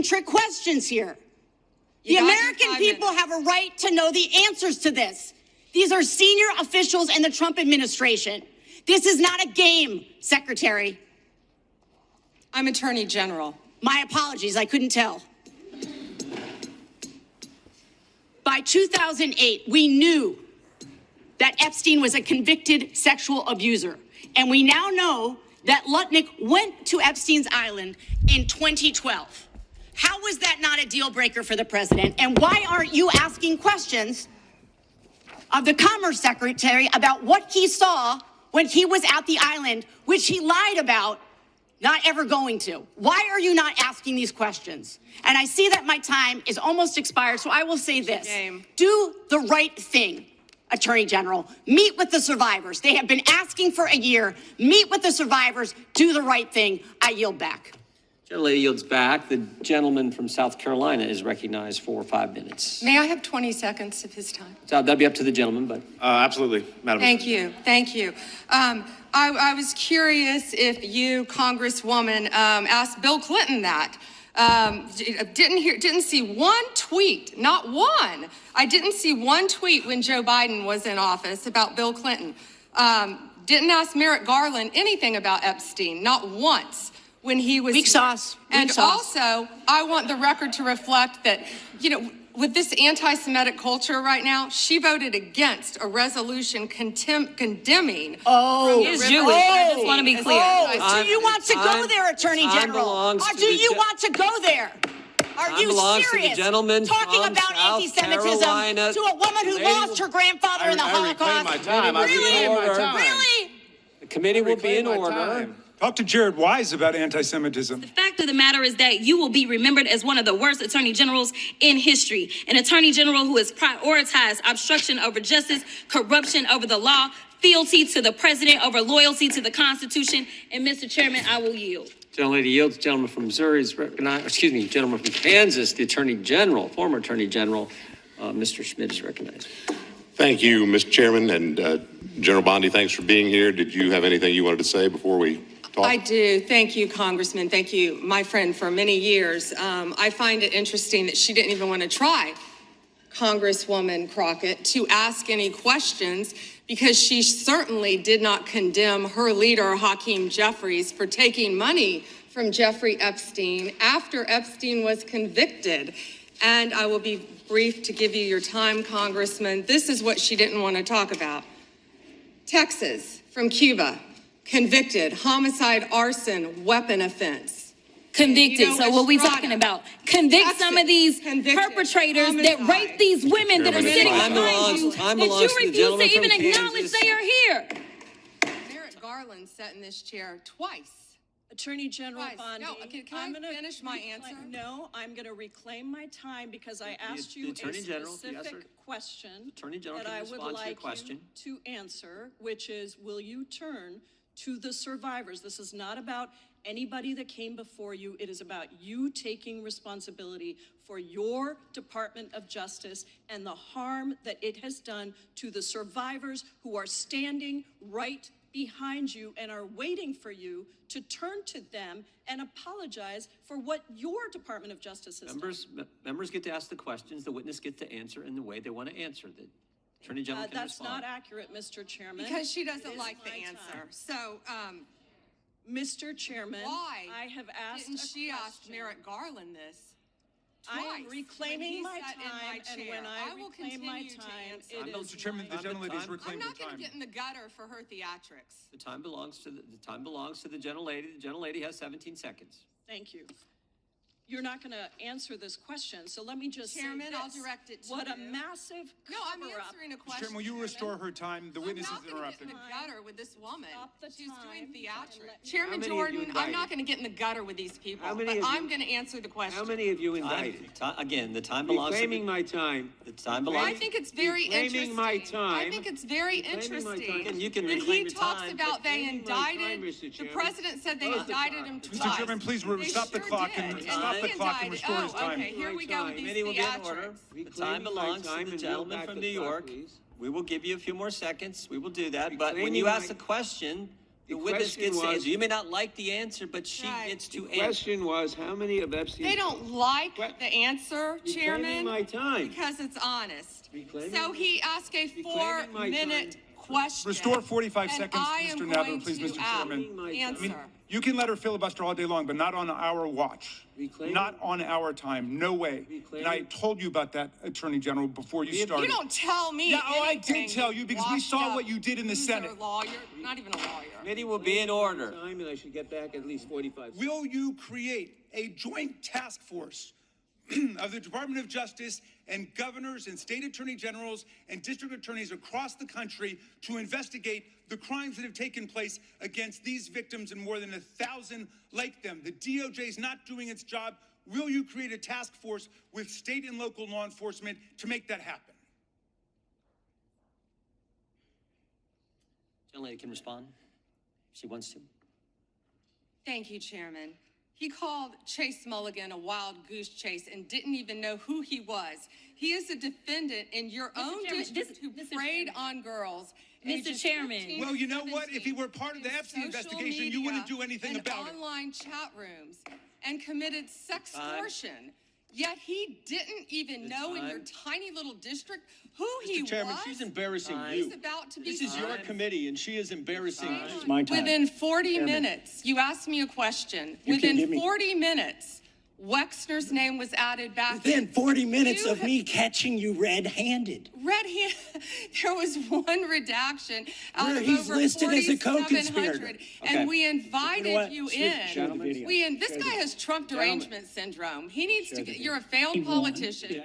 trick questions here. The American people have a right to know the answers to this. These are senior officials in the Trump administration. This is not a game, Secretary. I'm Attorney General. My apologies, I couldn't tell. By 2008, we knew that Epstein was a convicted sexual abuser. And we now know that Lutnick went to Epstein's Island in 2012. How was that not a deal breaker for the president? And why aren't you asking questions of the Commerce Secretary about what he saw when he was at the island, which he lied about not ever going to? Why are you not asking these questions? And I see that my time is almost expired, so I will say this. Do the right thing, Attorney General. Meet with the survivors. They have been asking for a year. Meet with the survivors. Do the right thing. I yield back. Gentlelady yields back. The gentleman from South Carolina is recognized for 5 minutes. May I have 20 seconds of his time? So that'd be up to the gentleman, but. Absolutely, Madam. Thank you. Thank you. I was curious if you, Congresswoman, asked Bill Clinton that. Didn't see one tweet, not one. I didn't see one tweet when Joe Biden was in office about Bill Clinton. Didn't ask Merrick Garland anything about Epstein, not once. When he was weak sauce. And also, I want the record to reflect that, you know, with this anti-Semitic culture right now, she voted against a resolution condemning. Oh, he is Jewish. I just want to be clear. Do you want to go there, Attorney General? Or do you want to go there? Are you serious? Talking about anti-Semitism to a woman who lost her grandfather in the Holocaust? Really? The committee will be in order. Talk to Jared Wise about anti-Semitism. The fact of the matter is that you will be remembered as one of the worst attorney generals in history. An attorney general who has prioritized obstruction over justice, corruption over the law, fealty to the president over loyalty to the Constitution. And Mr. Chairman, I will yield. Gentlelady yields. Gentleman from Missouri is recognized. Gentleman from Kansas, the Attorney General, former Attorney General, Mr. Schmidt is recognized. Thank you, Mr. Chairman, and General Bondi, thanks for being here. Did you have anything you wanted to say before we talk? I do. Thank you, Congressman. Thank you, my friend, for many years. I find it interesting that she didn't even want to try, Congresswoman Crockett, to ask any questions because she certainly did not condemn her leader, Hakeem Jeffries, for taking money from Jeffrey Epstein after Epstein was convicted. And I will be brief to give you your time, Congressman. This is what she didn't want to talk about. Texas, from Cuba, convicted, homicide, arson, weapon offense. Convicted. So what we talking about? Convict some of these perpetrators that rape these women that are sitting behind you that you refuse to even acknowledge they are here. Merrick Garland sat in this chair twice. Attorney General Bondi, No, can I finish my answer? No, I'm going to reclaim my time because I asked you a specific question that I would like you to answer, which is, will you turn to the survivors? This is not about anybody that came before you. It is about you taking responsibility for your Department of Justice and the harm that it has done to the survivors who are standing right behind you and are waiting for you to turn to them and apologize for what your Department of Justice has done. Members get to ask the questions, the witness gets to answer in the way they want to answer. The Attorney General can That's respond. not accurate, Mr. Chairman. Because she doesn't like the answer. So, Mr. Chairman, why I have asked didn't she ask Merrick Garland this? I am reclaiming my time, and when I reclaim my time, it is Mr. Chairman, the gentlelady's reclaimed her I'm not going time. to get in the gutter for her theatrics. The time belongs to the gentlelady. The gentlelady has 17 seconds. Thank you. You're not going to answer this question, so let me just Chairman, say this. I'll direct it to what you. a massive No, I'm cover-up. answering a question. Chairman, will you restore her time? The witness is interrupted. I'm not going to get in the gutter with this woman. She's doing theatrics. How Chairman many Jordan, have you I'm indicted? not going to get in the gutter with these people, How many but have you- I'm going to answer the question. How many have you indicted? Again, the time belongs to Reclaiming my time. the time I belongs. think it's very Reclaiming interesting. my time. I think it's very Reclaiming my interesting. time. And you can When reclaim he your talks time, about they reclaiming my time, indicted, Mr. the Chairman. president said they indicted him twice. Mr. Chairman, please They stop the sure clock did. and And stop he the clock and indicted- restore his time. Okay, here we go with these Committee will be in order. theatrics. The time Reclaiming my belongs to time the and yield gentleman back from the New clock, York. please. We will give you a few more seconds. We will do that. But when Reclaiming you ask my- a question, The witness question gets to was- answer. You may not like the answer, but she Right. gets to The answer. question was, how many of Epstein's... They don't like What? the answer, Reclaiming Chairman. my time. Because it's honest. Reclaiming So he asked a Reclaiming my 4-minute time. question. Restore 45 and seconds, I Mr. am Nadler, going please, to Mr. Chairman. Answer. You can let her filibuster all day long, but not on our watch. Reclaiming- Not on our time. No way. And I Reclaiming- told you about that, Attorney General, before you started. You don't tell me. Yeah, oh, I anything, did tell you because we washed saw up what you did in the loser Senate. Lawyer, not even a lawyer. Committee will be in order. Time, and I should get back at least 45 seconds. Will you create a joint task force of the Department of Justice and governors and state attorney generals and district attorneys across the country to investigate the crimes that have taken place against these victims and more than 1,000 like them? The DOJ is not doing its job. Will you create a task force with state and local law enforcement to make that happen? Gentlelady can respond if she wants to. Thank you, Chairman. He called Chase Mulligan a wild goose chase and didn't even know who he was. He is a defendant in your own Chairman, district who Mr. preyed Chairman. on girls. Mr. ages Chairman. 15 Well, you know to what? If he 17, were part of the in Epstein social investigation, you media wouldn't do anything and about it. online chat rooms and committed sextortion. Yet he didn't even know in your tiny little district who he Mr. Chairman, was. she's embarrassing He's you. about to be This is your fined. committee, and she is embarrassing you. It's my time. Within 40 minutes, you asked me a question. You can give Within me- 40 minutes, Wexner's name was added back. Within 40 minutes You of me catching you red-handed. There was one redaction out Where of he's over listed as a 4,700, co-conspirator. and Okay. we invited what? you Show- in. show the video. This Show guy the- has Trump derangement syndrome. He needs to the get, video. you're a failed He won. politician.